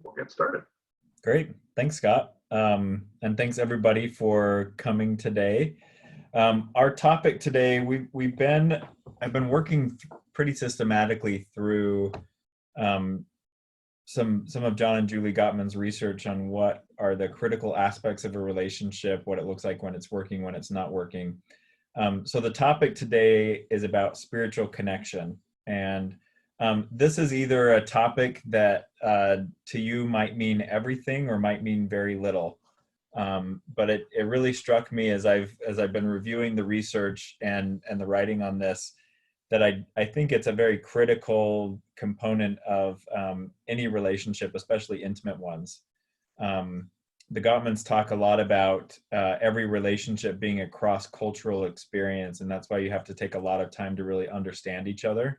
we'll get started. Great. Thanks, Scott. And thanks everybody for coming today. Our topic today, I've been working pretty systematically through um, some of John and Julie Gottman's research on what are the critical aspects of a relationship, what it looks like when it's working, when it's not working. So the topic today is about spiritual connection. And this is either a topic that to you might mean everything or might mean very little. But it really struck me as I've been reviewing the research and the writing on this, that I think it's a very critical component of any relationship, especially intimate ones. Um, the Gottmans talk a lot about every relationship being a cross-cultural experience, and that's why you have to take a lot of time to really understand each other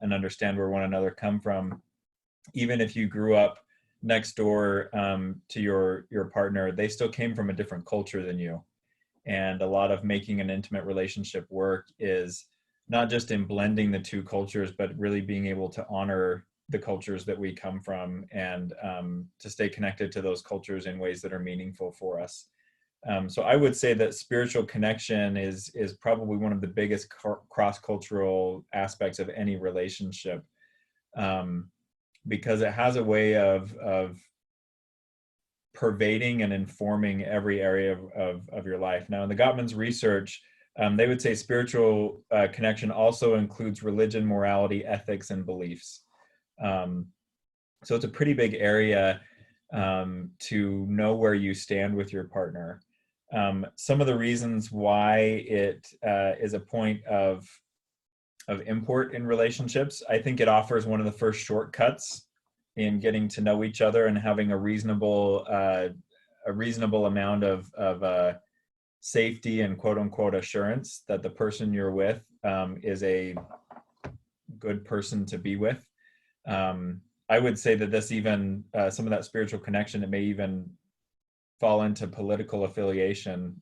and understand where one another come from. Even if you grew up next door to your partner, they still came from a different culture than you. And a lot of making an intimate relationship work is not just in blending the two cultures, but really being able to honor the cultures that we come from, and to stay connected to those cultures in ways that are meaningful for us. So I would say that spiritual connection is probably one of the biggest cross-cultural aspects of any relationship, um, because it has a way of pervading and informing every area of your life. Now, in the Gottman's research, they would say spiritual connection also includes religion, morality, ethics, and beliefs. Um, so it's a pretty big area to know where you stand with your partner. Some of the reasons why it is a point of import in relationships, I think it offers one of the first shortcuts in getting to know each other and having a reasonable amount of safety and quote unquote assurance that the person you're with is a good person to be with. I would say that this even some of that spiritual connection, it may even fall into political affiliation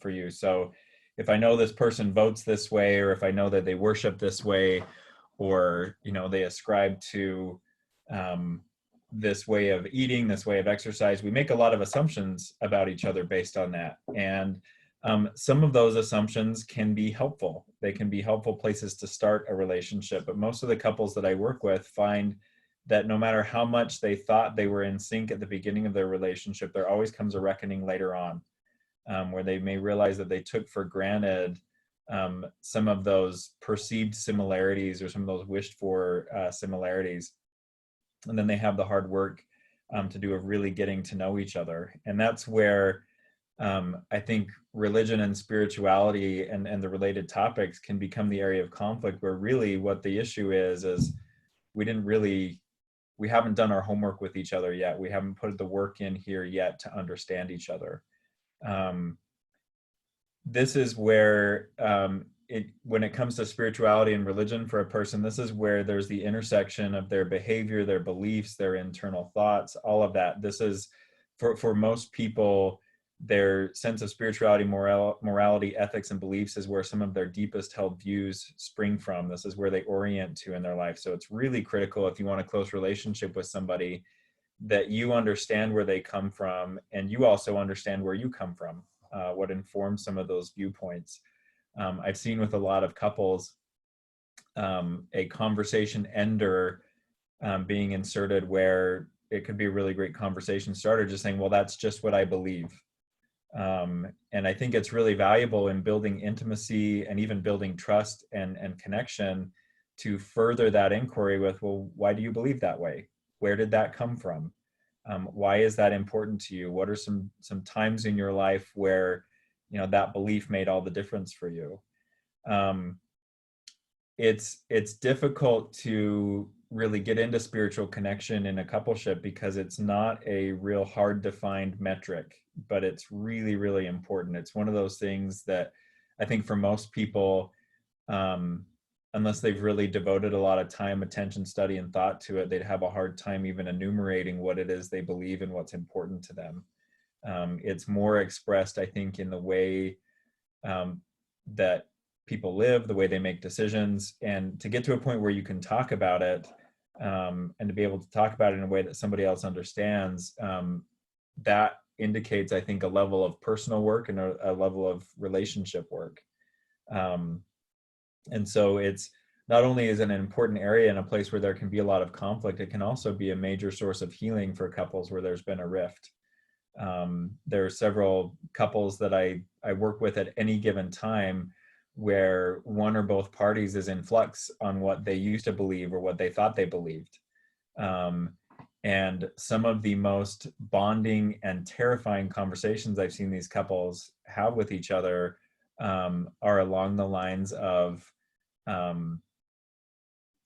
for you. So if I know this person votes this way, or if I know that they worship this way, or they ascribe to this way of eating, this way of exercise, we make a lot of assumptions about each other based on that. And some of those assumptions can be helpful. They can be helpful places to start a relationship. But most of the couples that I work with find that no matter how much they thought they were in sync at the beginning of their relationship, there always comes a reckoning later on, where they may realize that they took for granted some of those perceived similarities or some of those wished for similarities. And then they have the hard work to do of really getting to know each other. And that's where I think religion and spirituality and the related topics can become the area of conflict, where really what the issue is we haven't done our homework with each other yet. We haven't put the work in here yet to understand each other. This is where when it comes to spirituality and religion for a person, this is where there's the intersection of their behavior, their beliefs, their internal thoughts, all of that. This is for most people, their sense of spirituality, morality, ethics, and beliefs is where some of their deepest held views spring from. This is where they orient to in their life. So it's really critical, if you want a close relationship with somebody, that you understand where they come from, and you also understand where you come from, what informs some of those viewpoints. I've seen with a lot of couples a conversation ender being inserted, where it could be a really great conversation starter just saying, well, that's just what I believe. And I think it's really valuable in building intimacy and even building trust and connection to further that inquiry with, well, why do you believe that way? Where did that come from? Why is that important to you? What are some times in your life where that belief made all the difference for you? It's difficult to really get into spiritual connection in a coupleship because it's not a real hard defined metric, but it's really, really important. It's one of those things that I think for most people, unless they've really devoted a lot of time, attention, study, and thought to it, they'd have a hard time even enumerating what it is they believe and what's important to them. It's more expressed, I think, in the way that people live, the way they make decisions. And to get to a point where you can talk about it, and to be able to talk about it in a way that somebody else understands, that indicates, I think, a level of personal work and a level of relationship work. And so it's not only is it an important area and a place where there can be a lot of conflict, it can also be a major source of healing for couples where there's been a rift. There are several couples that I work with at any given time where one or both parties is in flux on what they used to believe or what they thought they believed. And some of the most bonding and terrifying conversations I've seen these couples have with each other are along the lines of,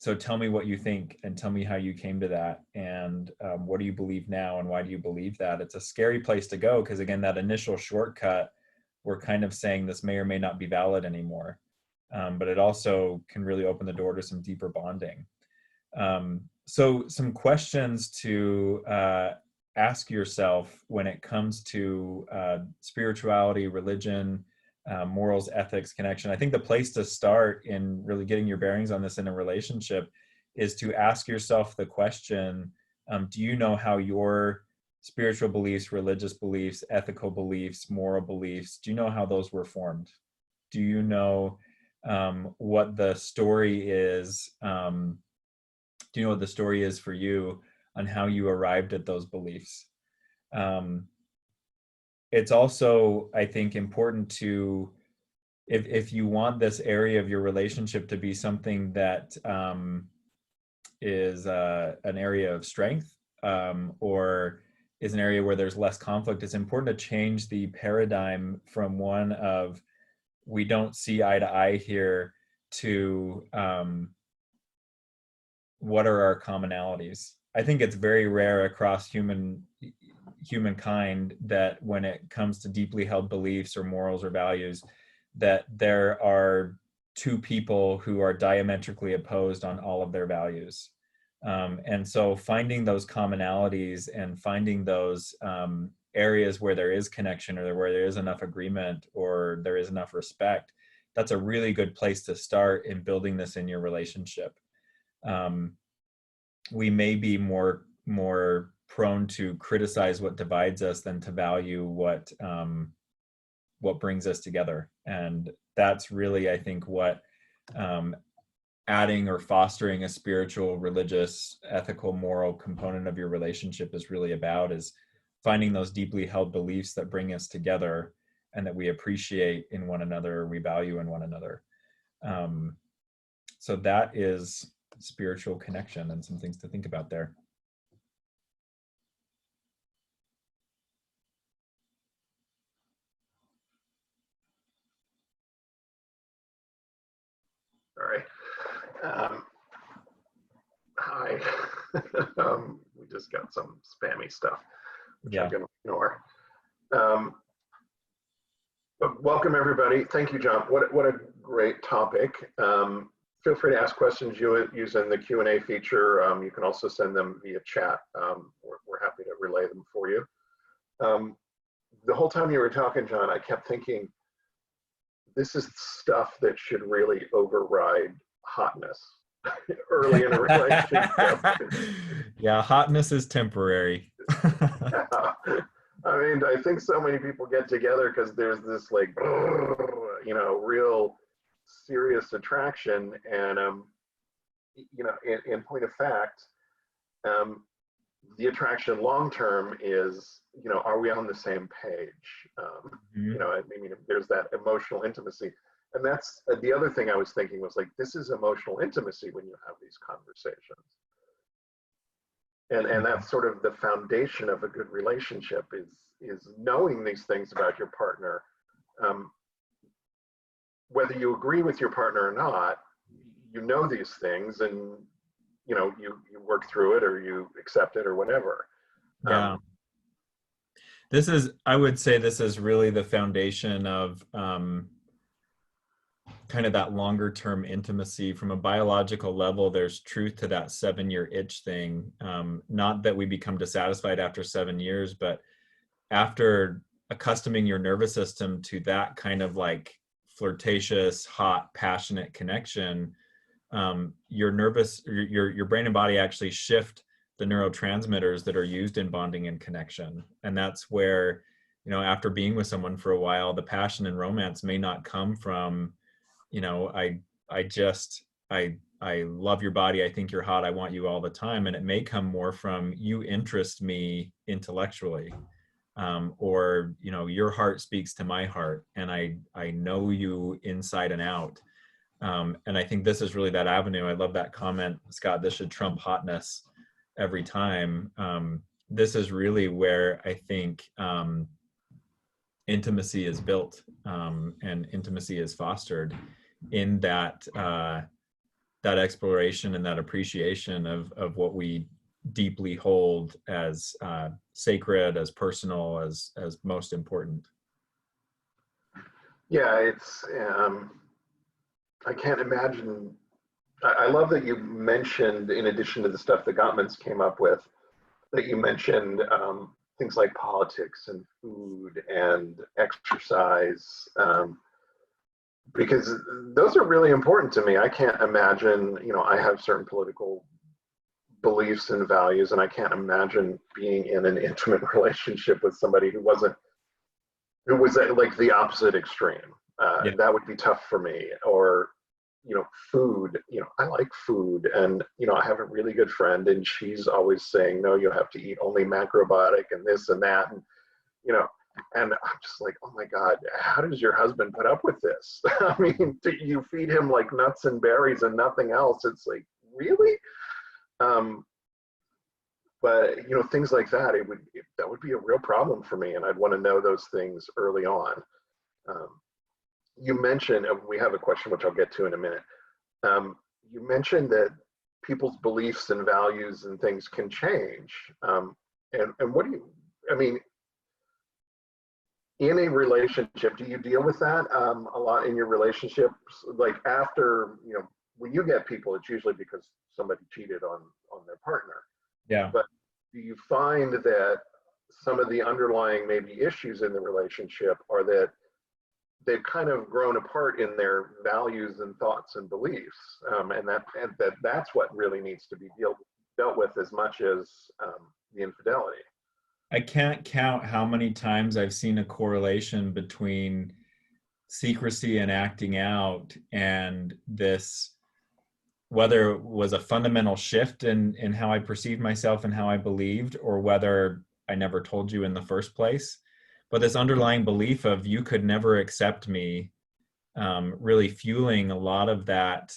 so tell me what you think and tell me how you came to that, and what do you believe now and why do you believe that? It's a scary place to go because, again, that initial shortcut, we're kind of saying this may or may not be valid anymore, but it also can really open the door to some deeper bonding. So some questions to ask yourself when it comes to spirituality, religion, morals, ethics, connection. I think the place to start in really getting your bearings on this in a relationship is to ask yourself the question, do you know how your spiritual beliefs, religious beliefs, ethical beliefs, moral beliefs, do you know how those were formed? Do you know what the story is? Do you know what the story is for you on how you arrived at those beliefs? It's also, I think, important to, if you want this area of your relationship to be something that is an area of strength, or is an area where there's less conflict, it's important to change the paradigm from one of we don't see eye to eye here to what are our commonalities. I think it's very rare across humankind that when it comes to deeply held beliefs or morals or values, that there are two people who are diametrically opposed on all of their values. And so finding those commonalities and finding those areas where there is connection or where there is enough agreement or there is enough respect, that's a really good place to start in building this in your relationship. We may be more prone to criticize what divides us than to value what brings us together. And that's really, I think, what adding or fostering a spiritual, religious, ethical, moral component of your relationship is really about, is finding those deeply held beliefs that bring us together and that we appreciate in one another, we value in one another. So that is spiritual connection and some things to think about there. All right. Hi. We just got some spammy stuff, which I'm going to ignore. But welcome, everybody. Thank you, John. What a great topic. Feel free to ask questions using the Q&A feature. You can also send them via chat. We're happy to relay them for you. The whole time you were talking, John, I kept thinking, this is stuff that should really override hotness early in a relationship. Yeah, hotness is temporary. Yeah. I mean, I think so many people get together because there's this like, real serious attraction. And, in point of fact, the attraction long-term is, are we on the same page? There's that emotional intimacy. And that's the other thing I was thinking was like, this is emotional intimacy when you have these conversations. And that's sort of the foundation of a good relationship is knowing these things about your partner. Whether you agree with your partner or not, you know these things and, you work through it or you accept it or whatever. Yeah. I would say this is really the foundation of kind of that longer term intimacy. From a biological level, there's truth to that 7-year itch thing. Not that we become dissatisfied after 7 years, but after accustoming your nervous system to that kind of like flirtatious, hot, passionate connection, your brain and body actually shift the neurotransmitters that are used in bonding and connection. And that's where, after being with someone for a while, the passion and romance may not come from, I just, I love your body. I think you're hot. I want you all the time. And it may come more from you interest me intellectually, or, your heart speaks to my heart and I know you inside and out. And I think this is really that avenue. I love that comment, Scott. This should trump hotness every time. This is really where I think intimacy is built, and intimacy is fostered in that that exploration and that appreciation of what we deeply hold as sacred, as personal, as most important. Yeah, it's I can't imagine. I love that you mentioned, in addition to the stuff the Gottmans came up with, that you mentioned things like politics and food and exercise, because those are really important to me. I can't imagine, I have certain political beliefs and values, and I can't imagine being in an intimate relationship with somebody who was at like the opposite extreme. Yeah. That would be tough for me. Or, food, I like food, and, I have a really good friend, and she's always saying, no, you have to eat only macrobiotic and this and that. And, and I'm just like, oh my God, how does your husband put up with this? I mean, you feed him like nuts and berries and nothing else. It's like, really? But things like that, that would be a real problem for me, and I'd want to know those things early on. You mentioned, we have a question which I'll get to in a minute. You mentioned that people's beliefs and values and things can change. And what do you, I mean, in a relationship, do you deal with that a lot in your relationships? Like after, when you get people, it's usually because somebody cheated on their partner. Yeah. But do you find that some of the underlying maybe issues in the relationship are that they've kind of grown apart in their values and thoughts and beliefs, and that's what really needs to be dealt with as much as the infidelity? I can't count how many times I've seen a correlation between secrecy and acting out and this, whether it was a fundamental shift in how I perceived myself and how I believed, or whether I never told you in the first place. But this underlying belief of you could never accept me, really fueling a lot of that,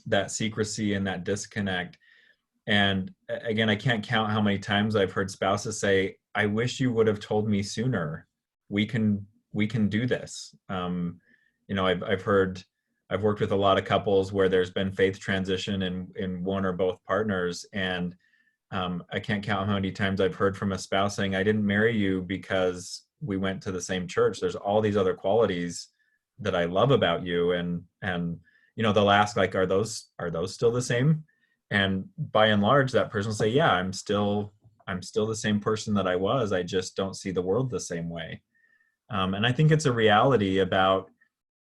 that secrecy and that disconnect. And again, I can't count how many times I've heard spouses say, I wish you would have told me sooner. We can do this. I've worked with a lot of couples where there's been faith transition in one or both partners. And I can't count how many times I've heard from a spouse saying, I didn't marry you because we went to the same church. There's all these other qualities that I love about you. And they'll ask, like, are those still the same? And by and large, that person will say, yeah, I'm still the same person that I was. I just don't see the world the same way. And I think it's a reality about,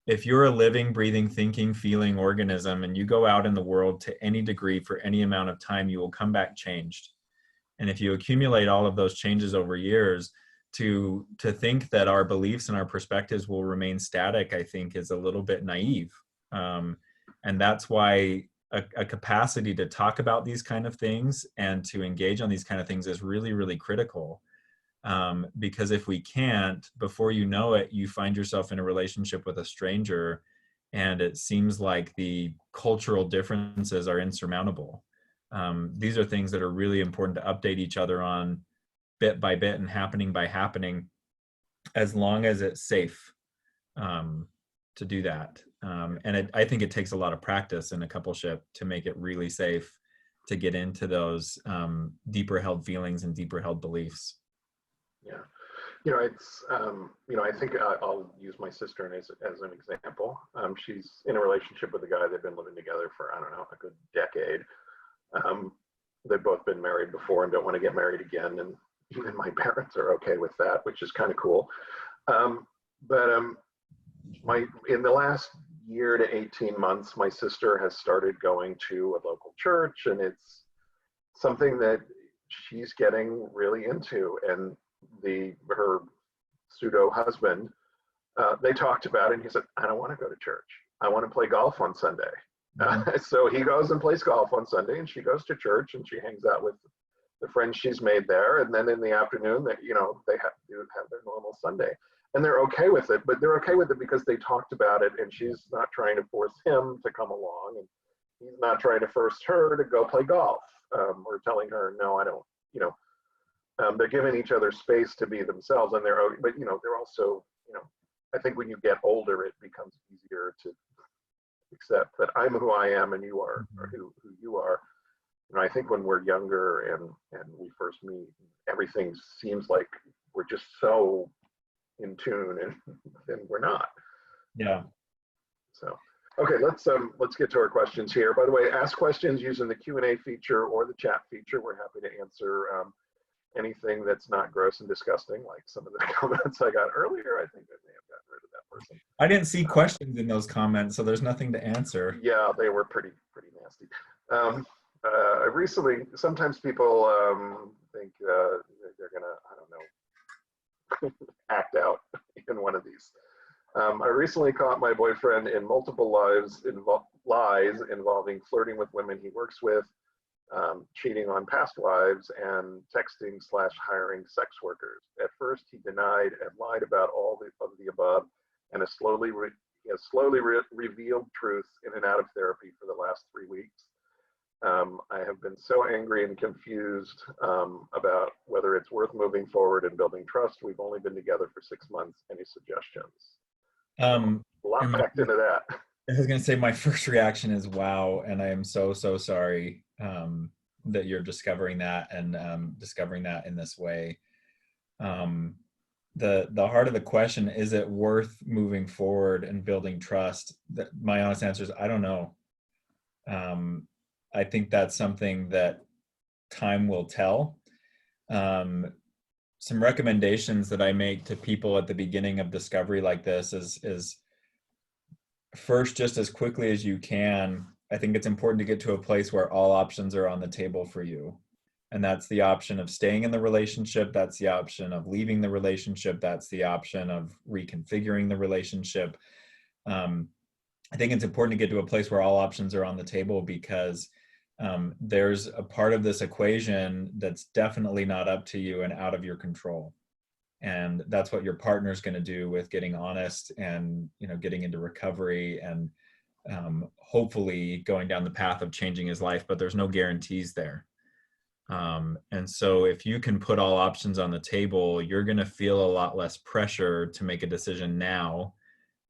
if you're a living, breathing, thinking, feeling organism and you go out in the world to any degree for any amount of time, you will come back changed. And if you accumulate all of those changes over years, to think that our beliefs and our perspectives will remain static, I think is a little bit naive. And that's why a capacity to talk about these kind of things and to engage on these kind of things is really, really critical. Because if we can't, before you know it, you find yourself in a relationship with a stranger, and it seems like the cultural differences are insurmountable. These are things that are really important to update each other on bit by bit and happening by happening, as long as it's safe to do that. And I think it takes a lot of practice in a coupleship to make it really safe to get into those deeper held feelings and deeper held beliefs. Yeah. It's, I think I'll use my sister as an example. She's in a relationship with a guy. They've been living together for, I don't know, a good decade. They've both been married before and don't want to get married again. And even my parents are okay with that, which is kind of cool. But in the last year to 18 months, my sister has started going to a local church, and it's something that she's getting really into. And her pseudo husband, they talked about it, and he said, I don't want to go to church. I want to play golf on Sunday. So he goes and plays golf on Sunday, and she goes to church, and she hangs out with the friends she's made there. And then in the afternoon, that they have their normal Sunday, and they're okay with it. But they're okay with it because they talked about it, and she's not trying to force him to come along, and he's not trying to force her to go play golf, or telling her, no, I don't. They're giving each other space to be themselves, and but they're also, I think when you get older, it becomes easier to accept that I'm who I am and you are who you are. I think when we're younger and we first meet, everything seems like we're just so in tune, and we're not. Yeah. So, okay, let's get to our questions here. By the way, ask questions using the Q&A feature or the chat feature. We're happy to answer anything that's not gross and disgusting, like some of the comments I got earlier. I think I may have gotten rid of that person. I didn't see questions in those comments, so there's nothing to answer. Yeah, they were pretty nasty. I recently, sometimes people think they're gonna, I don't know, act out in one of these. I recently caught my boyfriend in multiple lies involving flirting with women he works with, cheating on past wives, and texting/hiring sex workers. At first, he denied and lied about all of the above, and has slowly revealed truth in and out of therapy for the last 3 weeks. I have been so angry and confused about whether it's worth moving forward and building trust. We've only been together for 6 months. Any suggestions? A lot packed into that. I was going to say my first reaction is wow, and I am so sorry that you're discovering that and discovering that in this way. The heart of the question, is it worth moving forward and building trust? My honest answer is I don't know. I think that's something that time will tell. Some recommendations that I make to people at the beginning of discovery like this is first, just as quickly as you can, I think it's important to get to a place where all options are on the table for you. And that's the option of staying in the relationship. That's the option of leaving the relationship. That's the option of reconfiguring the relationship. I think it's important to get to a place where all options are on the table, because there's a part of this equation that's definitely not up to you and out of your control. And that's what your partner's going to do with getting honest and, getting into recovery and hopefully going down the path of changing his life, but there's no guarantees there. And so if you can put all options on the table, you're going to feel a lot less pressure to make a decision now,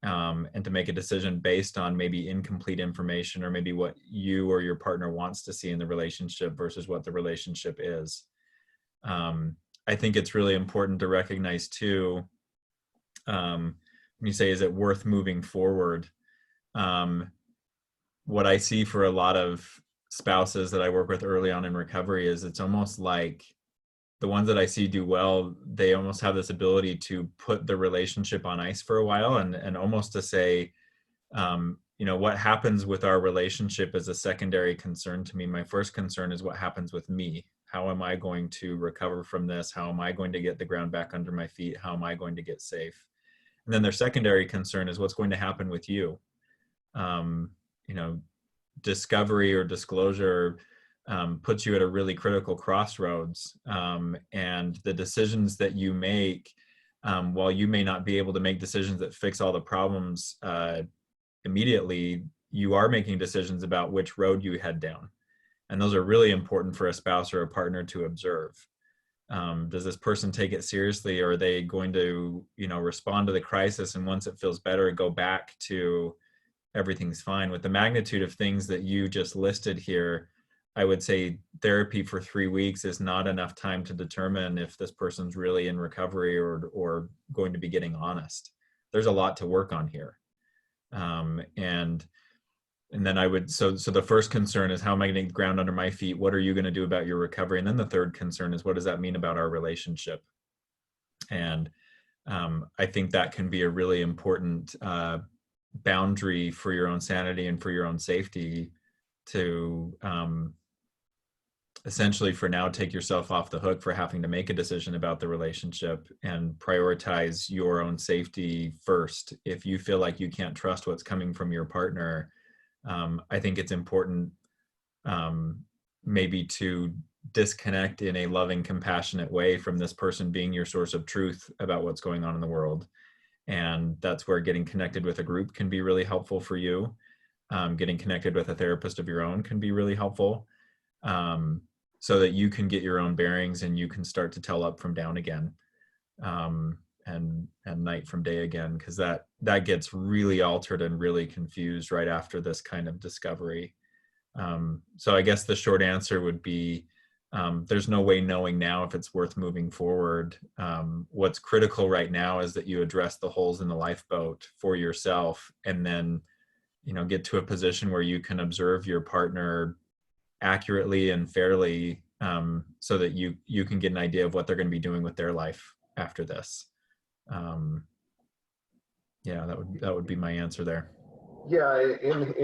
and to make a decision based on maybe incomplete information, or maybe what you or your partner wants to see in the relationship versus what the relationship is. I think it's really important to recognize too, when you say, is it worth moving forward? What I see for a lot of spouses that I work with early on in recovery is it's almost like the ones that I see do well, they almost have this ability to put the relationship on ice for a while, and almost to say, what happens with our relationship is a secondary concern to me. My first concern is what happens with me. How am I going to recover from this? How am I going to get the ground back under my feet? How am I going to get safe? And then their secondary concern is what's going to happen with you. Discovery or disclosure puts you at a really critical crossroads. And the decisions that you make, while you may not be able to make decisions that fix all the problems immediately, you are making decisions about which road you head down. And those are really important for a spouse or a partner to observe. Does this person take it seriously, or are they going to, respond to the crisis, and once it feels better, go back to everything's fine? With the magnitude of things that you just listed here, I would say therapy for 3 weeks is not enough time to determine if this person's really in recovery or going to be getting honest. There's a lot to work on here. And then I would, so the first concern is, how am I getting the ground under my feet? What are you going to do about your recovery? And then the third concern is, what does that mean about our relationship? And I think that can be a really important boundary for your own sanity and for your own safety to essentially for now take yourself off the hook for having to make a decision about the relationship and prioritize your own safety first. If you feel like you can't trust what's coming from your partner, I think it's important maybe to disconnect in a loving, compassionate way from this person being your source of truth about what's going on in the world. And that's where getting connected with a group can be really helpful for you. Getting connected with a therapist of your own can be really helpful, so that you can get your own bearings and you can start to tell up from down again, and night from day again, because that gets really altered and really confused right after this kind of discovery. So I guess the short answer would be, there's no way knowing now if it's worth moving forward. What's critical right now is that you address the holes in the lifeboat for yourself, and then, get to a position where you can observe your partner accurately and fairly, so that you can get an idea of what they're going to be doing with their life after this. Yeah, that would be my answer there. Yeah, in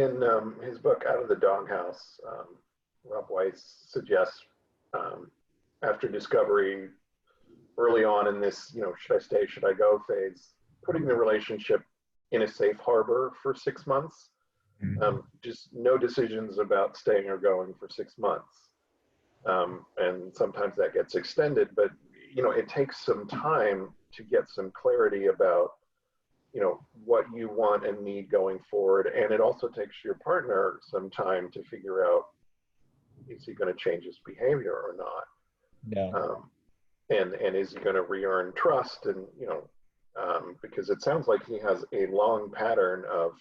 his book Out of the Doghouse, Rob Weiss suggests, after discovery, early on in this, should I stay, should I go phase, putting the relationship in a safe harbor for 6 months. Just no decisions about staying or going for 6 months. And sometimes that gets extended, but it takes some time to get some clarity about what you want and need going forward. And it also takes your partner some time to figure out, is he going to change his behavior or not? Yeah. And is he going to re-earn trust? And because it sounds like he has a long pattern of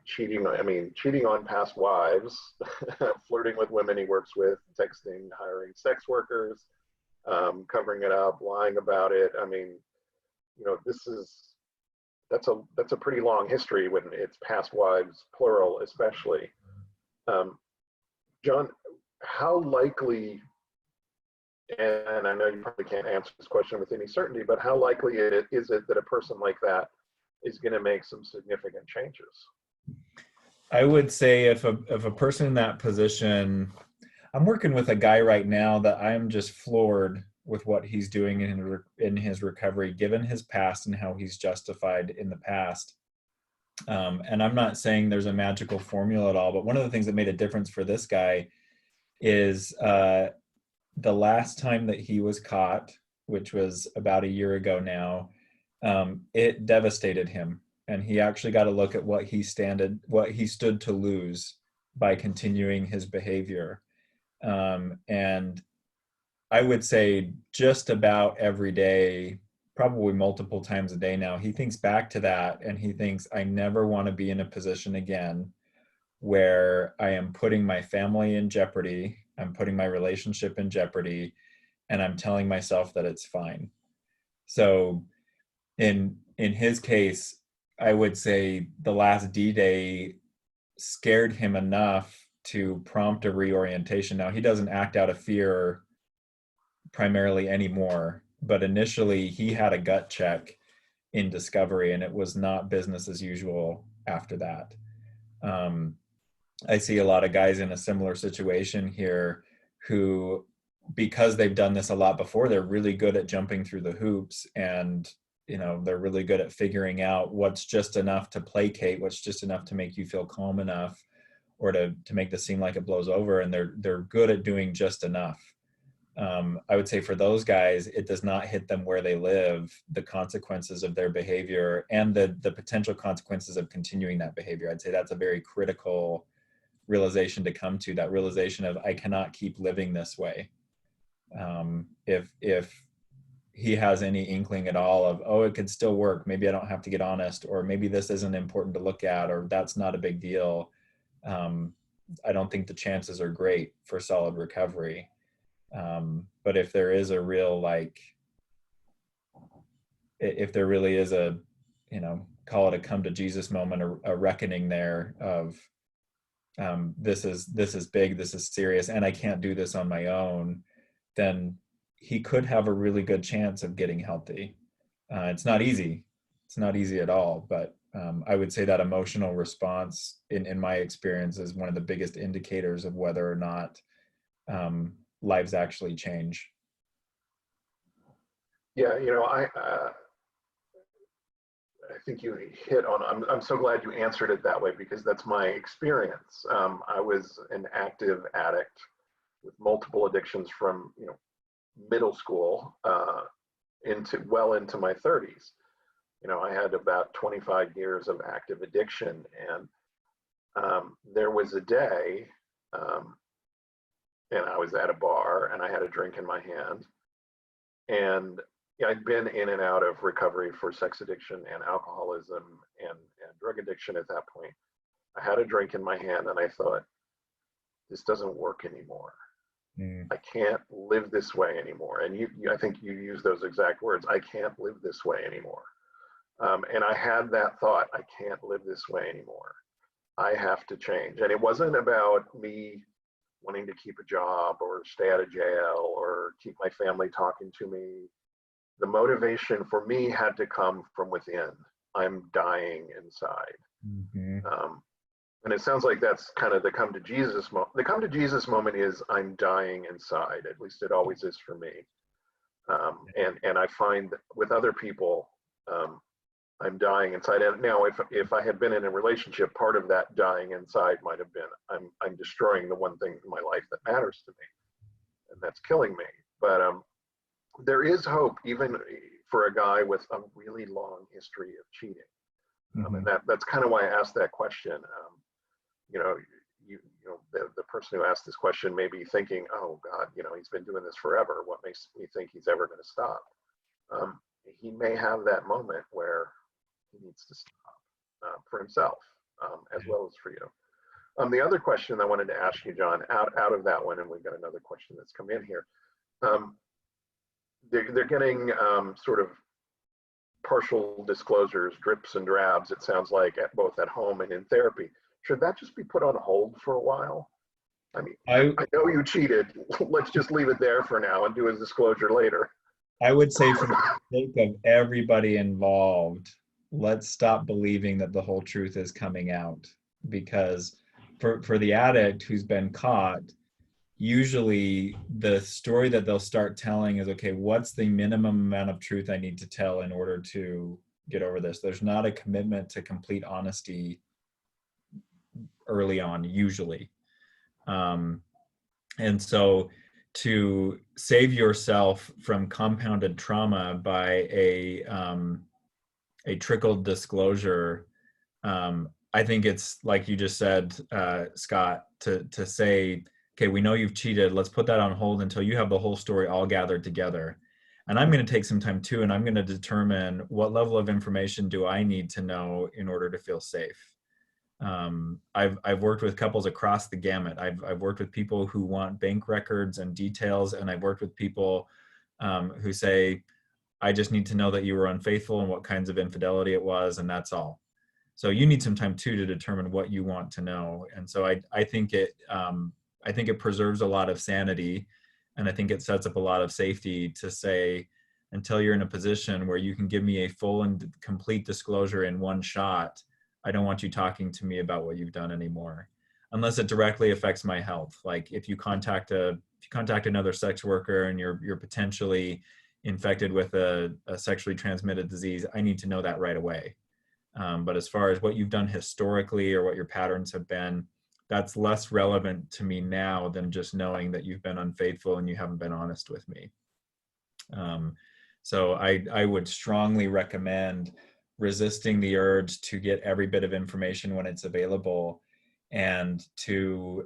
cheating on past wives, flirting with women he works with, texting, hiring sex workers, covering it up, lying about it. That's a pretty long history when it's past wives, plural, especially. John, how likely, and I know you probably can't answer this question with any certainty, but how likely is it that a person like that is going to make some significant changes? I would say if a person in that position, I'm working with a guy right now that I'm just floored with what he's doing in his recovery, given his past and how he's justified in the past. And I'm not saying there's a magical formula at all, but one of the things that made a difference for this guy is the last time that he was caught, which was about a year ago now, it devastated him. And he actually got a look at what he stood to lose by continuing his behavior. And I would say just about every day, probably multiple times a day now, he thinks back to that and he thinks, I never want to be in a position again where I am putting my family in jeopardy, I'm putting my relationship in jeopardy, and I'm telling myself that it's fine. So in his case, I would say the last D-Day scared him enough to prompt a reorientation. Now, he doesn't act out of fear primarily anymore, but initially he had a gut check in discovery, and it was not business as usual after that. I see a lot of guys in a similar situation here who, because they've done this a lot before, they're really good at jumping through the hoops, and they're really good at figuring out what's just enough to placate, what's just enough to make you feel calm enough, or to make this seem like it blows over, and they're good at doing just enough. I would say for those guys, it does not hit them where they live, the consequences of their behavior and the potential consequences of continuing that behavior. I'd say that's a very critical realization to come to, that realization of, I cannot keep living this way. If he has any inkling at all of, oh, it could still work, maybe I don't have to get honest, or maybe this isn't important to look at, or that's not a big deal, I don't think the chances are great for solid recovery. But if there is a real, if there really is a, call it a come to Jesus moment, a reckoning there of, this is big, this is serious, and I can't do this on my own, then he could have a really good chance of getting healthy. It's not easy. It's not easy at all, but I would say that emotional response, in my experience, is one of the biggest indicators of whether or not lives actually change. Yeah, I think you hit on. I'm so glad you answered it that way because that's my experience. I was an active addict with multiple addictions from middle school into my 30s. I had about 25 years of active addiction, and there was a day, and I was at a bar, and I had a drink in my hand, and I'd been in and out of recovery for sex addiction and alcoholism and drug addiction at that point. I had a drink in my hand, and I thought, this doesn't work anymore. Mm. I can't live this way anymore. And I think you use those exact words. I can't live this way anymore. And I had that thought, I can't live this way anymore. I have to change. And it wasn't about me wanting to keep a job or stay out of jail or keep my family talking to me. The motivation for me had to come from within. I'm dying inside. Mm-hmm. And it sounds like that's kind of the come to Jesus moment. The come to Jesus moment is I'm dying inside. At least it always is for me. And I find with other people, I'm dying inside. And now, if I had been in a relationship, part of that dying inside might have been I'm destroying the one thing in my life that matters to me, and that's killing me. But there is hope, even for a guy with a really long history of cheating. Mm-hmm. And that's kind of why I asked that question. The person who asked this question may be thinking, oh God, he's been doing this forever. What makes me think he's ever going to stop? He may have that moment where he needs to stop for himself, as well as for you. The other question I wanted to ask you, John, out of that one, and we've got another question that's come in here. They're getting sort of partial disclosures, drips and drabs, it sounds like, both at home and in therapy. Should that just be put on hold for a while? I mean, I know you cheated. Let's just leave it there for now and do a disclosure later. I would say, for the sake of everybody involved, let's stop believing that the whole truth is coming out. Because for the addict who's been caught, usually the story that they'll start telling is, okay, what's the minimum amount of truth I need to tell in order to get over this? There's not a commitment to complete honesty early on, usually. And so to save yourself from compounded trauma by a trickled disclosure, I think it's like you just said, Scott, to say, okay, we know you've cheated. Let's put that on hold until you have the whole story all gathered together. And I'm going to take some time too, and I'm going to determine what level of information do I need to know in order to feel safe. I've worked with couples across the gamut. I've worked with people who want bank records and details, and I've worked with people who say, I just need to know that you were unfaithful and what kinds of infidelity it was, and that's all. So you need some time too to determine what you want to know. And so I think it preserves a lot of sanity, and I think it sets up a lot of safety to say, until you're in a position where you can give me a full and complete disclosure in one shot, I don't want you talking to me about what you've done anymore, unless it directly affects my health. Like if you contact another sex worker and you're potentially infected with a sexually transmitted disease, I need to know that right away. But as far as what you've done historically or what your patterns have been, that's less relevant to me now than just knowing that you've been unfaithful and you haven't been honest with me. So I would strongly recommend resisting the urge to get every bit of information when it's available, and to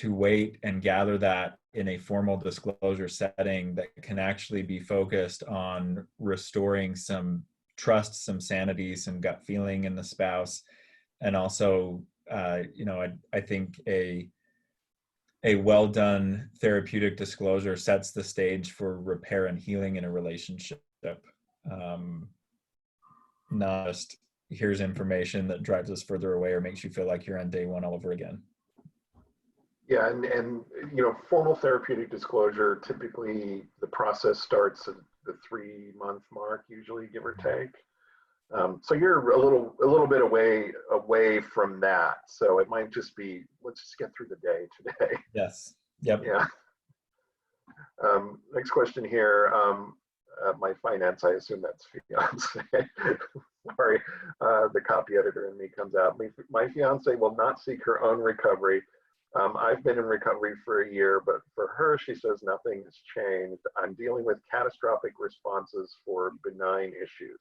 wait and gather that in a formal disclosure setting that can actually be focused on restoring some trust, some sanity, some gut feeling in the spouse. And also, I think a well done therapeutic disclosure sets the stage for repair and healing in a relationship. Not just here's information that drives us further away or makes you feel like you're on day one all over again. Yeah, and formal therapeutic disclosure, typically the process starts at the 3 month mark, usually, give or take. So you're a little bit away from that. So it might just be, let's just get through the day today. Yes. Yep. Yeah. Next question here. My finance, I assume that's fiance. Sorry, the copy editor in me comes out. My fiance will not seek her own recovery. I've been in recovery for a year, but for her, she says nothing has changed. I'm dealing with catastrophic responses for benign issues.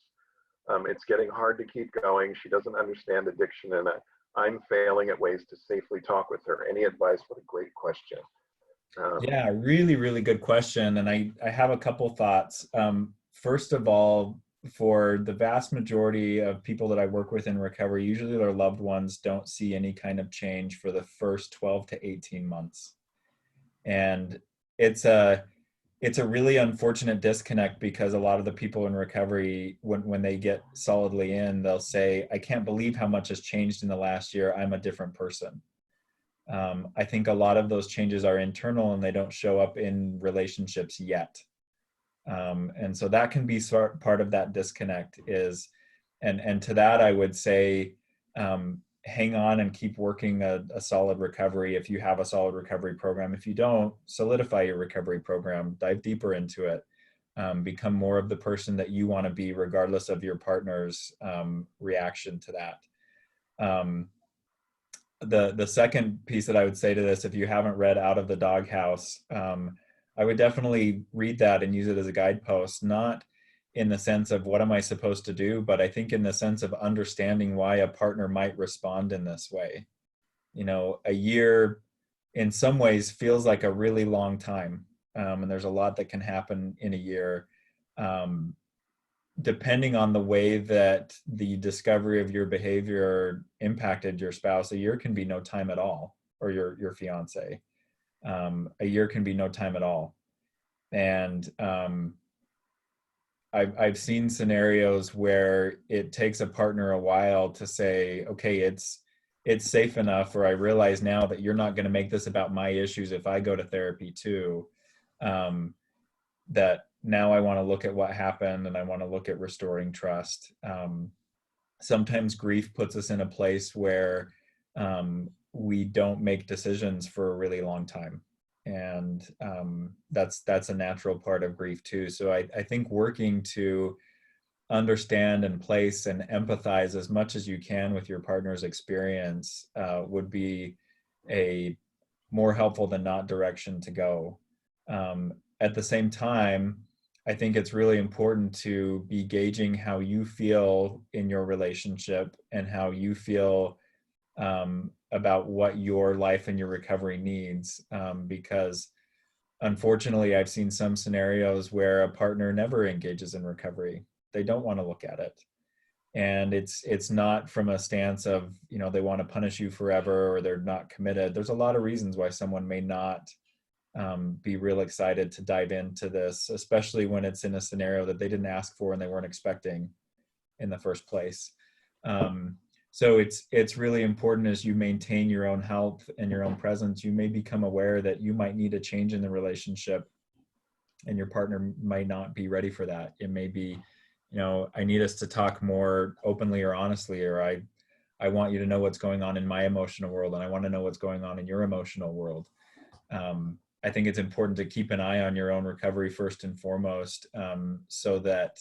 It's getting hard to keep going. She doesn't understand addiction, and I'm failing at ways to safely talk with her. Any advice? What a great question. Yeah, really, really good question. And I have a couple thoughts. First of all, for the vast majority of people that I work with in recovery, usually their loved ones don't see any kind of change for the first 12 to 18 months. And it's a it's a really unfortunate disconnect because a lot of the people in recovery, when they get solidly in, they'll say, I can't believe how much has changed in the last year. I'm a different person. I think a lot of those changes are internal and they don't show up in relationships yet. And so that can be part of that disconnect is, and to that I would say, hang on and keep working a solid recovery if you have a solid recovery program. If you don't, solidify your recovery program, dive deeper into it, become more of the person that you want to be regardless of your partner's reaction to that. The second piece that I would say to this, if you haven't read Out of the Doghouse, I would definitely read that and use it as a guidepost, not in the sense of what am I supposed to do, but I think in the sense of understanding why a partner might respond in this way. A year in some ways feels like a really long time, and there's a lot that can happen in a year. Depending on the way that the discovery of your behavior impacted your spouse, a year can be no time at all, or your fiance. A year can be no time at all. And I've seen scenarios where it takes a partner a while to say, okay, it's safe enough, or I realize now that you're not going to make this about my issues if I go to therapy too. That now I want to look at what happened and I want to look at restoring trust. Sometimes grief puts us in a place where we don't make decisions for a really long time. And that's a natural part of grief too. So I think working to understand and place and empathize as much as you can with your partner's experience would be a more helpful than not direction to go. At the same time, I think it's really important to be gauging how you feel in your relationship and how you feel about what your life and your recovery needs. Because unfortunately, I've seen some scenarios where a partner never engages in recovery. They don't want to look at it. And it's not from a stance of, they want to punish you forever or they're not committed. There's a lot of reasons why someone may not be real excited to dive into this, especially when it's in a scenario that they didn't ask for and they weren't expecting in the first place. So it's really important as you maintain your own health and your own presence, you may become aware that you might need a change in the relationship and your partner might not be ready for that. It may be, I need us to talk more openly or honestly, or I want you to know what's going on in my emotional world and I want to know what's going on in your emotional world. I think it's important to keep an eye on your own recovery first and foremost, so that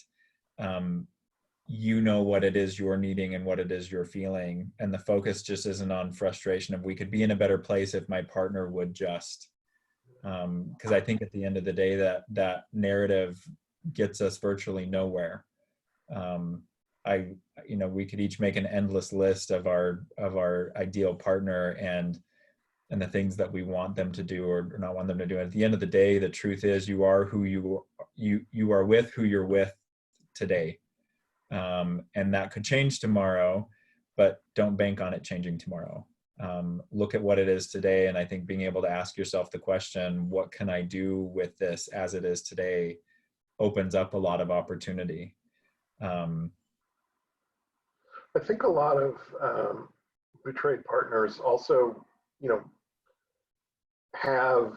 you know what it is you're needing and what it is you're feeling. And the focus just isn't on frustration of we could be in a better place if my partner would just, because I think at the end of the day that narrative gets us virtually nowhere. We could each make an endless list of our ideal partner and the things that we want them to do or not want them to do. And at the end of the day, the truth is you are who you are with who you're with today. And that could change tomorrow, but don't bank on it changing tomorrow. Look at what it is today. And I think being able to ask yourself the question, what can I do with this as it is today, opens up a lot of opportunity. I think a lot of betrayed partners also, have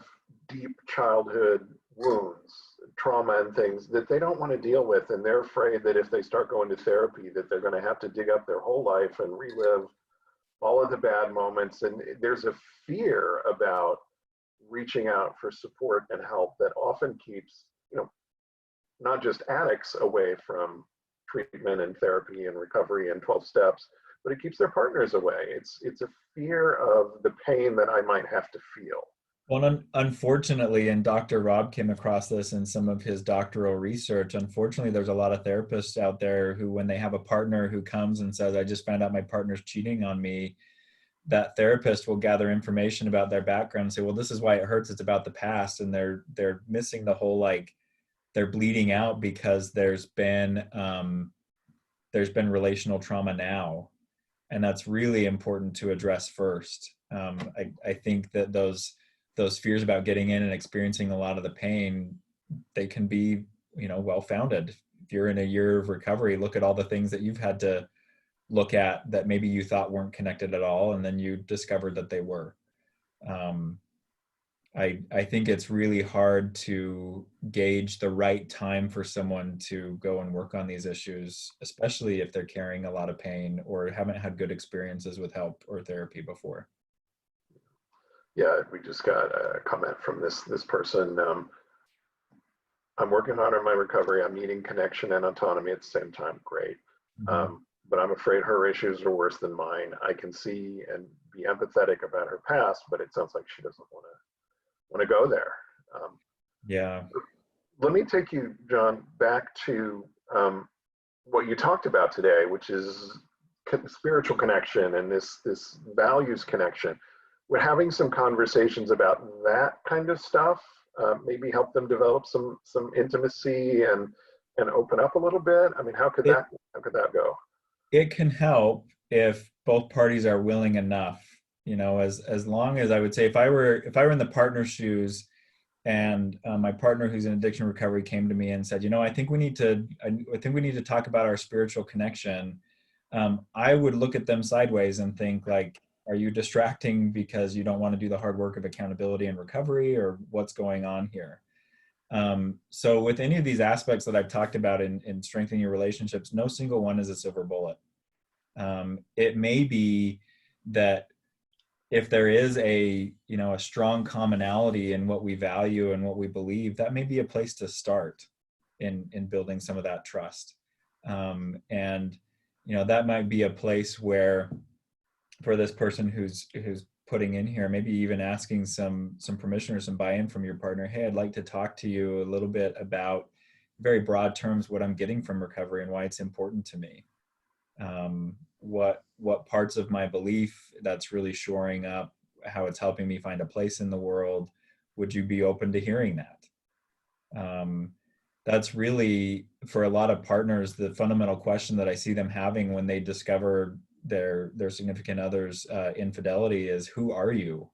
deep childhood wounds, trauma and things that they don't want to deal with, and they're afraid that if they start going to therapy that they're going to have to dig up their whole life and relive all of the bad moments. And there's a fear about reaching out for support and help that often keeps, not just addicts away from treatment and therapy and recovery and 12 steps, but it keeps their partners away. It's a fear of the pain that I might have to feel. Well, unfortunately, and Dr. Rob came across this in some of his doctoral research. Unfortunately, there's a lot of therapists out there who, when they have a partner who comes and says, I just found out my partner's cheating on me, that therapist will gather information about their background and say, well, this is why it hurts. It's about the past. And they're missing the whole, like, they're bleeding out because there's been relational trauma now. And that's really important to address first. I think that those fears about getting in and experiencing a lot of the pain, they can be, well-founded. If you're in a year of recovery, look at all the things that you've had to look at that maybe you thought weren't connected at all, and then you discovered that they were. I think it's really hard to gauge the right time for someone to go and work on these issues, especially if they're carrying a lot of pain or haven't had good experiences with help or therapy before. Yeah, we just got a comment from this person. I'm working hard on my recovery. I'm needing connection and autonomy at the same time. Great. Mm-hmm. But I'm afraid her issues are worse than mine. I can see and be empathetic about her past, but it sounds like she doesn't want to go there. Yeah. Let me take you, John, back to what you talked about today, which is spiritual connection and this values connection. Would having some conversations about that kind of stuff maybe help them develop some intimacy and open up a little bit? I mean, how could that go? It can help if both parties are willing enough. As long as, I would say, if I were in the partner's shoes, and my partner who's in addiction recovery came to me and said, I think we need to talk about our spiritual connection. I would look at them sideways and think, like, are you distracting because you don't want to do the hard work of accountability and recovery, or what's going on here? So with any of these aspects that I've talked about in strengthening your relationships, no single one is a silver bullet. It may be that if there is a strong commonality in what we value and what we believe, that may be a place to start in building some of that trust. And that might be a place where, for this person who's putting in here, maybe even asking some permission or some buy-in from your partner. Hey, I'd like to talk to you a little bit about, very broad terms, what I'm getting from recovery and why it's important to me. What parts of my belief that's really shoring up, how it's helping me find a place in the world. Would you be open to hearing that? That's really, for a lot of partners, the fundamental question that I see them having when they discover their significant other's infidelity is, who are you?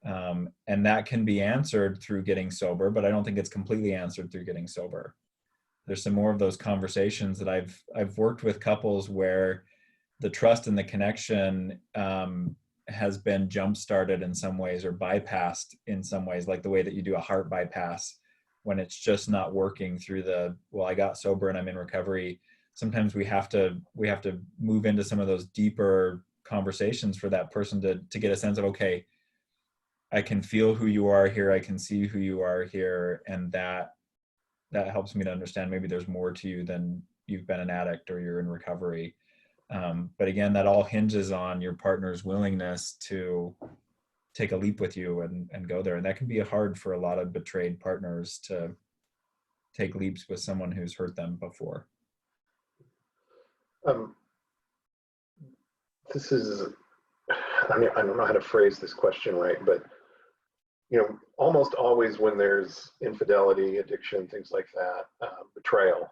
And that can be answered through getting sober, but I don't think it's completely answered through getting sober. There's some more of those conversations that I've worked with couples where the trust and the connection has been jump-started in some ways, or bypassed in some ways, like the way that you do a heart bypass when it's just not working through I got sober and I'm in recovery. Sometimes we have to move into some of those deeper conversations for that person to get a sense of, okay, I can feel who you are here, I can see who you are here, and that helps me to understand maybe there's more to you than you've been an addict or you're in recovery. But again, that all hinges on your partner's willingness to take a leap with you and go there. And that can be hard for a lot of betrayed partners, to take leaps with someone who's hurt them before. This is, I don't know how to phrase this question right, but almost always when there's infidelity, addiction, things like that, betrayal,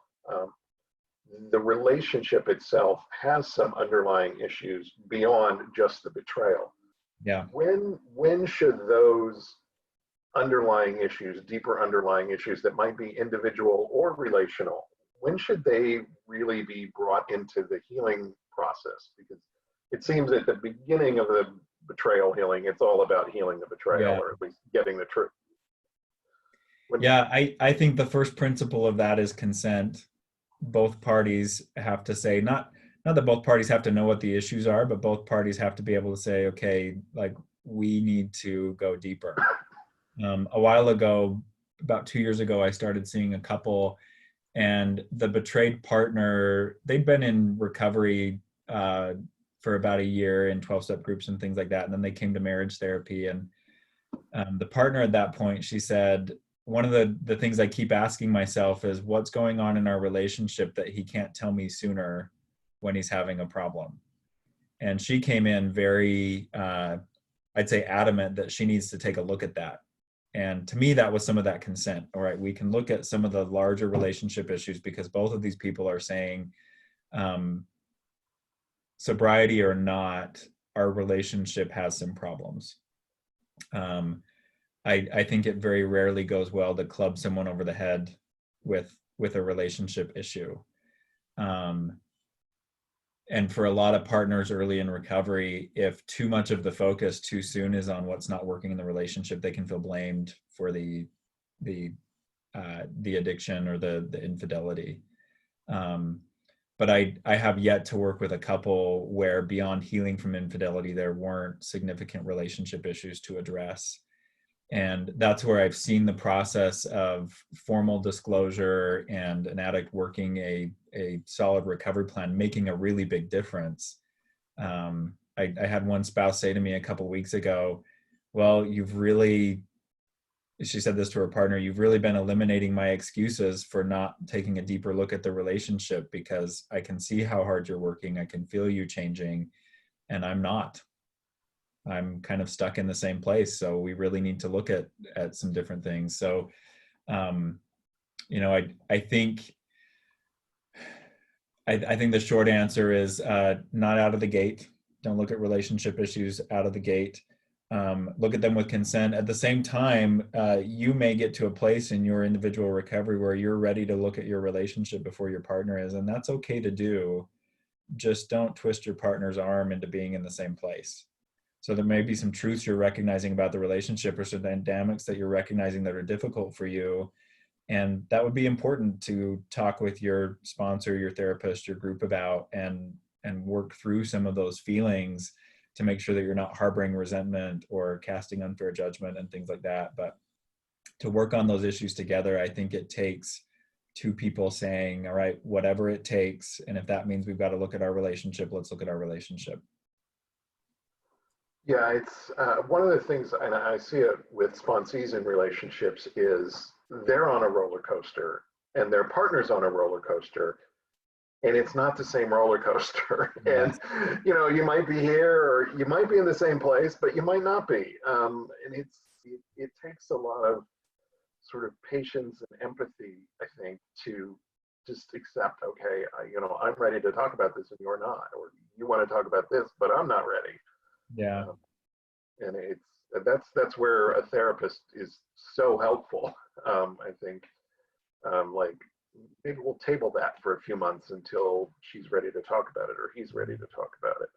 the relationship itself has some underlying issues beyond just the betrayal. Yeah. When should those underlying issues, deeper underlying issues that might be individual or relational, when should they really be brought into the healing process? Because it seems at the beginning of the betrayal healing. It's all about healing the betrayal, Yeah. or at least getting the truth. When, Yeah, I think the first principle of that is consent. Both parties have to say, not that both parties have to know what the issues are, but both parties have to be able to say, okay, like we need to go deeper. A while ago, about 2 years ago, I started seeing a couple, and the betrayed partner, they'd been in recovery for about a year in 12-step groups and things like that. And then they came to marriage therapy. And the partner at that point, she said, one of the things I keep asking myself is what's going on in our relationship that he can't tell me sooner when he's having a problem. And she came in very, I'd say, adamant that she needs to take a look at that. And to me, that was some of that consent. All right, we can look at some of the larger relationship issues because both of these people are saying, sobriety or not, our relationship has some problems. I think it very rarely goes well to club someone over the head with a relationship issue. And for a lot of partners early in recovery, if too much of the focus too soon is on what's not working in the relationship, they can feel blamed for the addiction or the infidelity. But I have yet to work with a couple where beyond healing from infidelity, there weren't significant relationship issues to address. And that's where I've seen the process of formal disclosure and an addict working a solid recovery plan making a really big difference. I had one spouse say to me a couple weeks ago, well, she said this to her partner, you've really been eliminating my excuses for not taking a deeper look at the relationship because I can see how hard you're working. I can feel you changing, and I'm not. I'm kind of stuck in the same place. So we really need to look at some different things. So, I think the short answer is not out of the gate. Don't look at relationship issues out of the gate. Look at them with consent. At the same time, you may get to a place in your individual recovery where you're ready to look at your relationship before your partner is, and that's okay to do. Just don't twist your partner's arm into being in the same place. So there may be some truths you're recognizing about the relationship or some dynamics that you're recognizing that are difficult for you. And that would be important to talk with your sponsor, your therapist, your group about and work through some of those feelings to make sure that you're not harboring resentment or casting unfair judgment and things like that. But to work on those issues together, I think it takes two people saying, all right, whatever it takes. And if that means we've got to look at our relationship, let's look at our relationship. yeah, it's one of the things, and I see it with sponsees in relationships, is they're on a roller coaster and their partner's on a roller coaster, and it's not the same roller coaster. And Yes. you might be here or you might be in the same place, but you might not be. And it takes a lot of sort of patience and empathy, I think, to just accept, okay, I'm ready to talk about this and you're not, or you want to talk about this, but I'm not ready. Yeah. Um, and that's where a therapist is so helpful. I think, like, maybe we'll table that for a few months until she's ready to talk about it or he's ready to talk about it,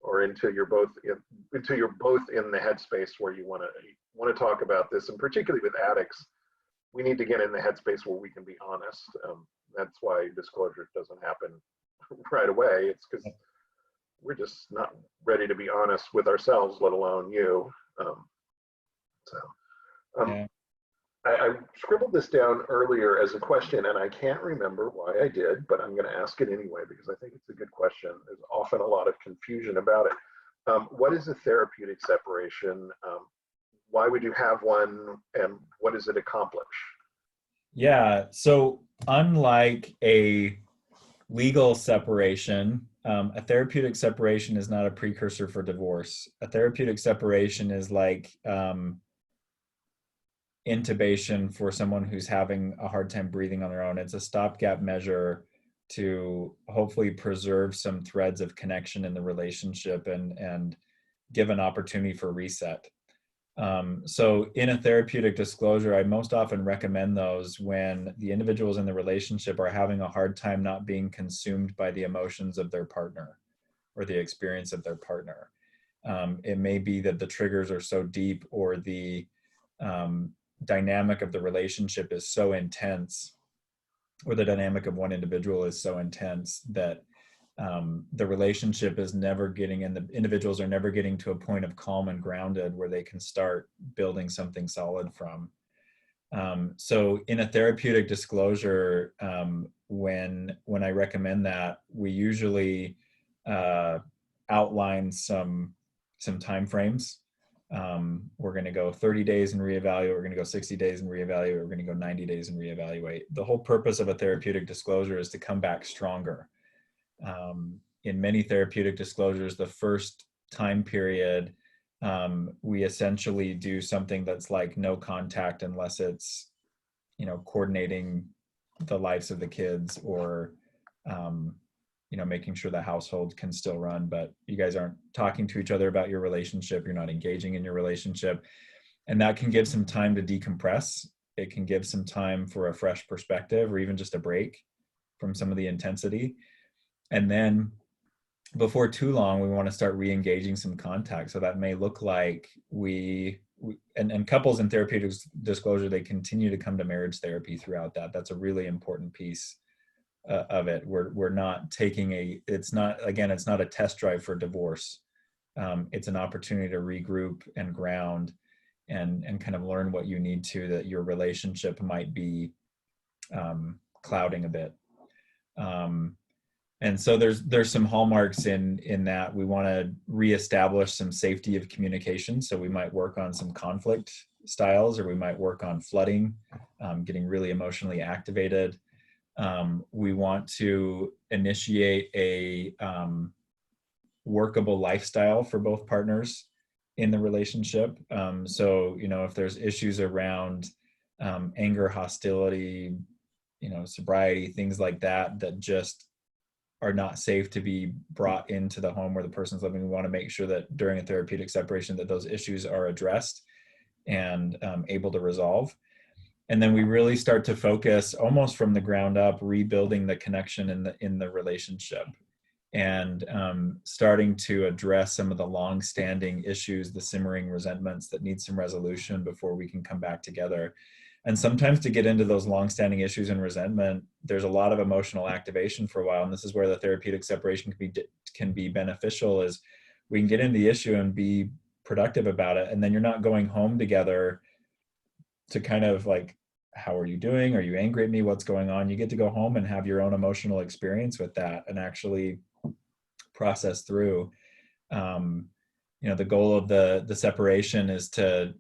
or until you're both in the headspace where you want to talk about this. And particularly with addicts, we need to get in the headspace where we can be honest. That's why disclosure doesn't happen right away. It's because we're just not ready to be honest with ourselves, let alone you. So Yeah. I scribbled this down earlier as a question, and I can't remember why I did, but I'm going to ask it anyway because I think it's a good question. There's often a lot of confusion about it. What is a therapeutic separation? Why would you have one, and what does it accomplish? Yeah. So unlike a legal separation, a therapeutic separation is not a precursor for divorce. A therapeutic separation is like intubation for someone who's having a hard time breathing on their own. It's a stopgap measure to hopefully preserve some threads of connection in the relationship and give an opportunity for reset. So in a therapeutic disclosure, I most often recommend those when the individuals in the relationship are having a hard time not being consumed by the emotions of their partner or the experience of their partner. It may be that the triggers are so deep, or the dynamic of the relationship is so intense, or the dynamic of one individual is so intense that the relationship is never getting, and the individuals are never getting to a point of calm and grounded where they can start building something solid from. So in a therapeutic disclosure, when I recommend that, we usually outline some time frames. We're going to go 30 days and reevaluate. We're going to go 60 days and reevaluate. We're going to go 90 days and reevaluate. The whole purpose of a therapeutic disclosure is to come back stronger. In many therapeutic disclosures, the first time period, we essentially do something that's like no contact, unless it's, coordinating the lives of the kids, or making sure the household can still run, but you guys aren't talking to each other about your relationship. You're not engaging in your relationship, and that can give some time to decompress. It can give some time for a fresh perspective, or even just a break from some of the intensity. And then before too long, we want to start re-engaging some contact. So that may look like and couples in therapeutic disclosure, they continue to come to marriage therapy throughout that. That's a really important piece of it. We're not taking it's not a test drive for divorce. It's an opportunity to regroup and ground, and kind of learn what you need to, that your relationship might be clouding a bit. And so there's some hallmarks in that. We want to reestablish some safety of communication. So we might work on some conflict styles, or we might work on flooding, getting really emotionally activated. We want to initiate a workable lifestyle for both partners in the relationship. So, if there's issues around anger, hostility, sobriety, things like that just are not safe to be brought into the home where the person's living. We want to make sure that during a therapeutic separation, that those issues are addressed and able to resolve. And then we really start to focus, almost from the ground up, rebuilding the connection in the relationship, and starting to address some of the long-standing issues, the simmering resentments that need some resolution before we can come back together. And sometimes, to get into those long-standing issues and resentment, there's a lot of emotional activation for a while. And this is where the therapeutic separation can be beneficial, is we can get into the issue and be productive about it. And then you're not going home together to kind of like, how are you doing? Are you angry at me? What's going on? You get to go home and have your own emotional experience with that, and actually process through. The goal of the separation is to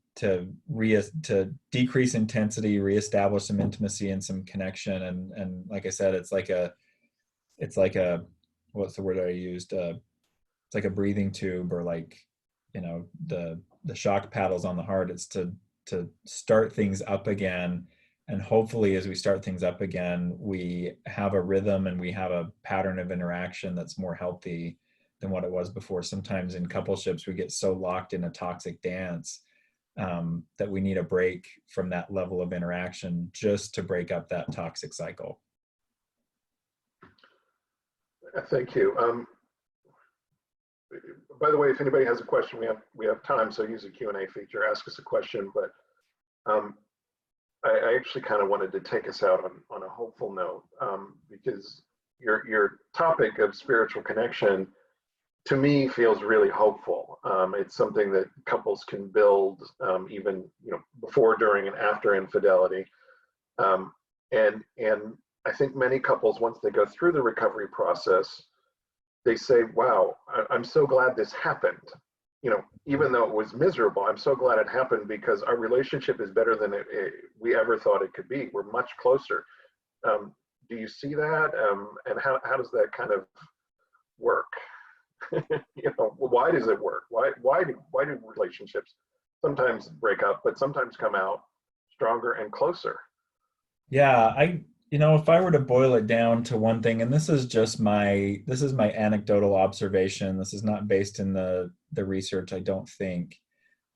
decrease intensity, reestablish some intimacy and some connection. And like I said, it's like a what's the word I used? It's like a breathing tube, or like, the shock paddles on the heart. It's to start things up again. And hopefully, as we start things up again, we have a rhythm and we have a pattern of interaction that's more healthy than what it was before. Sometimes in coupleships, we get so locked in a toxic dance that we need a break from that level of interaction, just to break up that toxic cycle. Thank you. By the way, if anybody has a question, we have time, so use the Q&A feature, ask us a question. But I actually kind of wanted to take us out on a hopeful note, because your topic of spiritual connection, to me, feels really hopeful. It's something that couples can build, even before, during, and after infidelity. And I think many couples, once they go through the recovery process, they say, "Wow, I'm so glad this happened. Even though it was miserable, I'm so glad it happened, because our relationship is better than we ever thought it could be. We're much closer." Do you see that? And how does that kind of work? Why does it work? Why do relationships sometimes break up, but sometimes come out stronger and closer? Yeah, if I were to boil it down to one thing, and this is my anecdotal observation, this is not based in the research, I don't think.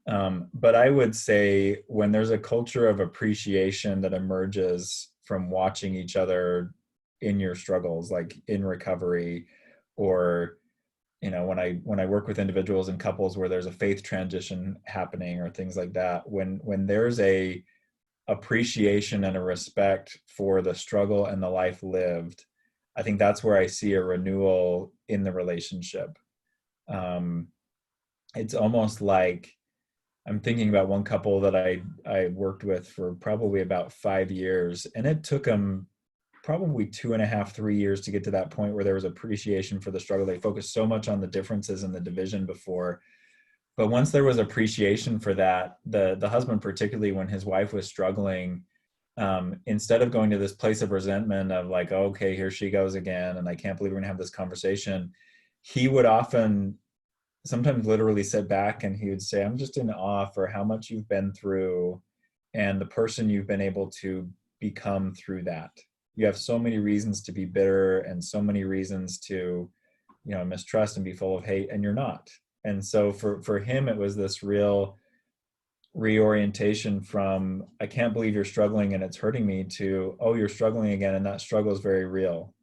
But I would say, when there's a culture of appreciation that emerges from watching each other in your struggles, like in recovery, or when I work with individuals and couples where there's a faith transition happening or things like that, when there's a appreciation and a respect for the struggle and the life lived, I think that's where I see a renewal in the relationship. um, it's almost like, I'm thinking about one couple that I worked with for probably about 5 years, and it took them probably 2.5, 3 years to get to that point where there was appreciation for the struggle. They focused so much on the differences and the division before, but once there was appreciation for that, the husband, particularly when his wife was struggling, instead of going to this place of resentment of like, oh, okay, here she goes again, and I can't believe we're gonna have this conversation, he would often, sometimes literally sit back and he would say, I'm just in awe for how much you've been through and the person you've been able to become through that. You have so many reasons to be bitter and so many reasons to, mistrust and be full of hate, and you're not. And so for him, it was this real reorientation from, I can't believe you're struggling and it's hurting me, to, oh, you're struggling again, and that struggle is very real.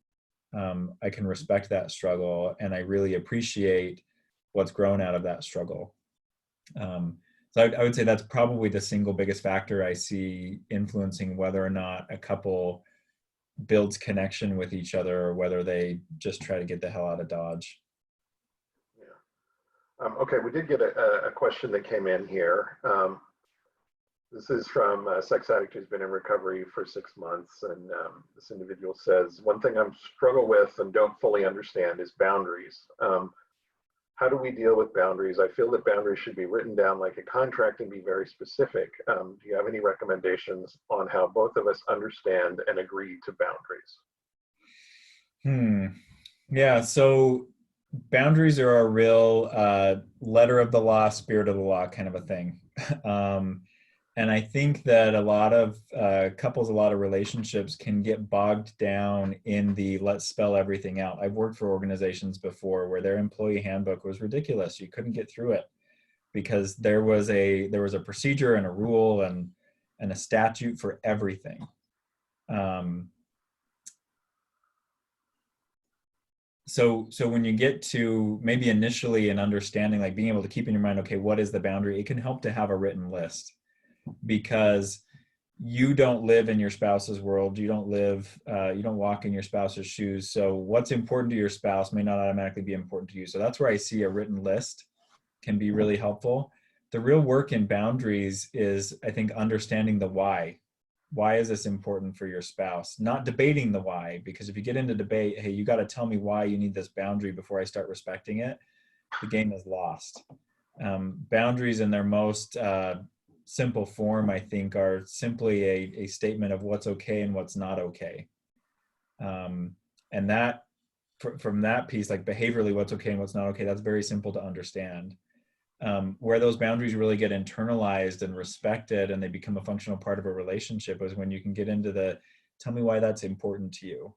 I can respect that struggle, and I really appreciate what's grown out of that struggle. So I would say that's probably the single biggest factor I see influencing whether or not a couple builds connection with each other or whether they just try to get the hell out of Dodge. Yeah. Okay, we did get a question that came in here. This is from a sex addict who's been in recovery for 6 months. And this individual says, one thing I'm struggle with and don't fully understand is boundaries. How do we deal with boundaries? I feel that boundaries should be written down like a contract and be very specific. Do you have any recommendations on how both of us understand and agree to boundaries? Yeah, so boundaries are a real letter of the law, spirit of the law kind of a thing. And I think that a lot of couples, a lot of relationships can get bogged down in the let's spell everything out. I've worked for organizations before where their employee handbook was ridiculous. You couldn't get through it because there was a procedure and a rule and a statute for everything. So when you get to maybe initially an understanding, like being able to keep in your mind, okay, what is the boundary? It can help to have a written list, because you don't live in your spouse's world. You don't walk in your spouse's shoes. So what's important to your spouse may not automatically be important to you. So that's where I see a written list can be really helpful. The real work in boundaries is, I think, understanding the why. Why is this important for your spouse? Not debating the why, because if you get into debate, hey, you got to tell me why you need this boundary before I start respecting it, the game is lost. Boundaries in their most simple form, I think, are simply a statement of what's okay and what's not okay. And that, from that piece, like behaviorally, what's okay and what's not okay, that's very simple to understand. Where those boundaries really get internalized and respected and they become a functional part of a relationship is when you can get into the, tell me why that's important to you.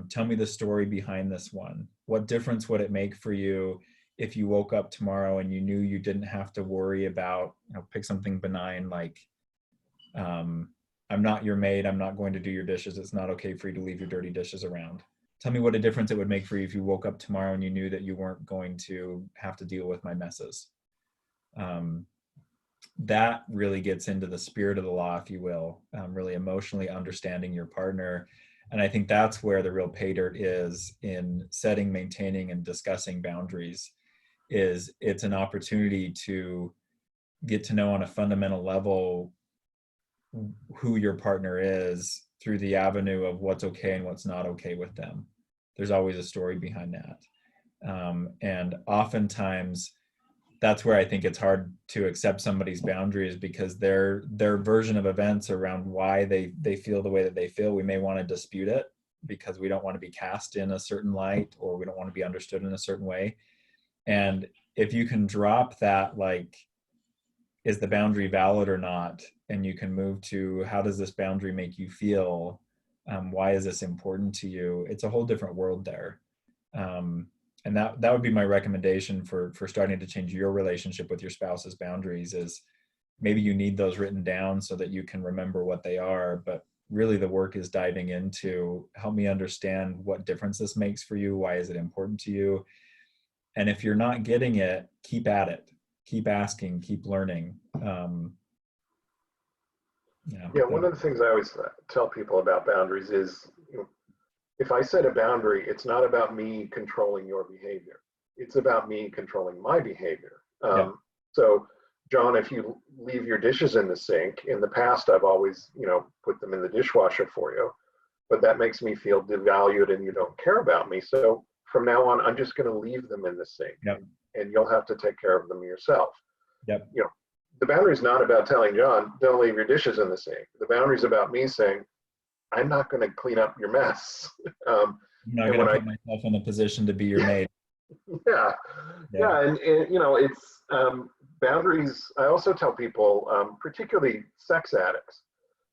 Tell me the story behind this one. What difference would it make for you if you woke up tomorrow and you knew you didn't have to worry about, pick something benign like, I'm not your maid, I'm not going to do your dishes, it's not okay for you to leave your dirty dishes around. Tell me what a difference it would make for you if you woke up tomorrow and you knew that you weren't going to have to deal with my messes. That really gets into the spirit of the law, if you will, really emotionally understanding your partner. And I think that's where the real pay dirt is in setting, maintaining, and discussing boundaries. Is it's an opportunity to get to know on a fundamental level who your partner is through the avenue of what's okay and what's not okay with them. There's always a story behind that. And oftentimes that's where I think it's hard to accept somebody's boundaries, because their version of events around why they feel the way that they feel, we may want to dispute it because we don't want to be cast in a certain light, or we don't want to be understood in a certain way. And if you can drop that, like, is the boundary valid or not? And you can move to, how does this boundary make you feel? Why is this important to you? It's a whole different world there. And that would be my recommendation for starting to change your relationship with your spouse's boundaries, is maybe you need those written down so that you can remember what they are. But really the work is diving into, help me understand what difference this makes for you. Why is it important to you? And if you're not getting it, keep at it, keep asking, keep learning. Yeah, one of the things I always tell people about boundaries is, if I set a boundary, it's not about me controlling your behavior. It's about me controlling my behavior. Yeah. So, John, if you leave your dishes in the sink, in the past, I've always, put them in the dishwasher for you, but that makes me feel devalued and you don't care about me. So from now on, I'm just going to leave them in the sink, Yep. and you'll have to take care of them yourself. Yep. The boundary is not about telling John, don't leave your dishes in the sink. The boundary is about me saying, I'm not going to clean up your mess. I'm not going to put myself in a position to be your maid. Yeah. And it's boundaries. I also tell people, particularly sex addicts,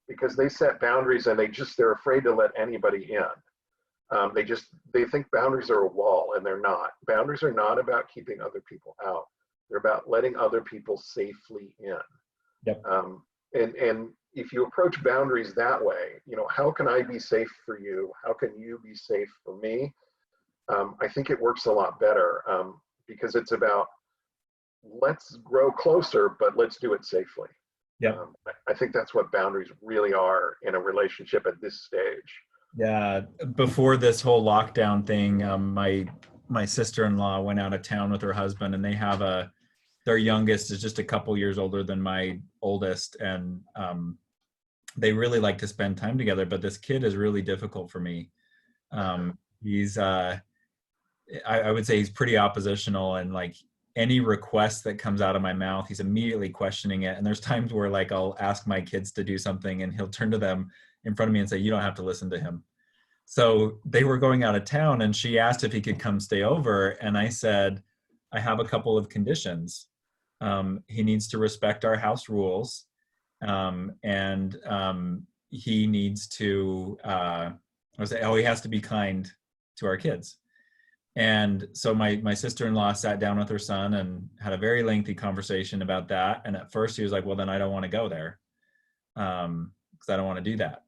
because they set boundaries and they're afraid to let anybody in. They think boundaries are a wall, and they're not. Boundaries are not about keeping other people out. They're about letting other people safely in. Yep. And if you approach boundaries that way, how can I be safe for you? How can you be safe for me? I think it works a lot better, because it's about, let's grow closer, but let's do it safely. Yeah. I think that's what boundaries really are in a relationship at this stage. Yeah. Before this whole lockdown thing, my sister-in-law went out of town with her husband, and they have their youngest is just a couple years older than my oldest, and they really like to spend time together. But this kid is really difficult for me. He's I would say he's pretty oppositional, and like any request that comes out of my mouth, he's immediately questioning it. And there's times where like I'll ask my kids to do something and he'll turn to them in front of me and say, you don't have to listen to him. So they were going out of town, and she asked if he could come stay over. And I said, I have a couple of conditions. He needs to respect our house rules. And he needs to, he has to be kind to our kids. And so my sister-in-law sat down with her son and had a very lengthy conversation about that. And at first he was like, well, then I don't want to go there, because I don't want to do that.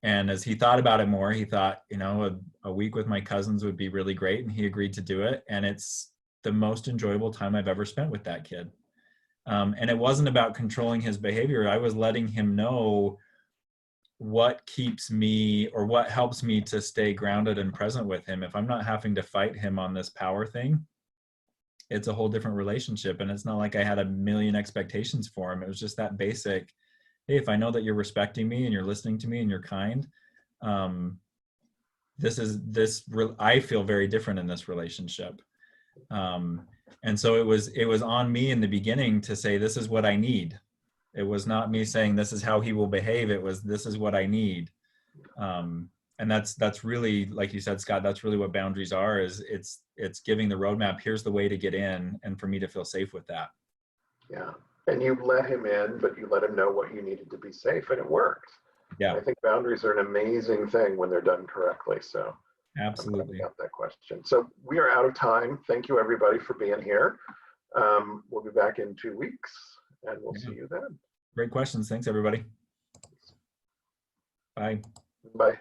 And as he thought about it more, he thought, a week with my cousins would be really great. And he agreed to do it. And it's the most enjoyable time I've ever spent with that kid. And it wasn't about controlling his behavior. I was letting him know what keeps me, or what helps me to stay grounded and present with him. If I'm not having to fight him on this power thing, it's a whole different relationship. And it's not like I had a million expectations for him. It was just that basic, hey, if I know that you're respecting me and you're listening to me and you're kind, I feel very different in this relationship. And so it was on me in the beginning to say, this is what I need. It was not me saying this is how he will behave. It was, this is what I need. And that's really, like you said, Scott, that's really what boundaries are, is it's giving the roadmap. Here's the way to get in, and for me to feel safe with that. Yeah. And you let him in, but you let him know what you needed to be safe, and it worked. Yeah. I think boundaries are an amazing thing when they're done correctly. So absolutely. Got that question. So we are out of time. Thank you everybody for being here. We'll be back in 2 weeks, and we'll see you then. Great questions. Thanks everybody. Bye. Bye.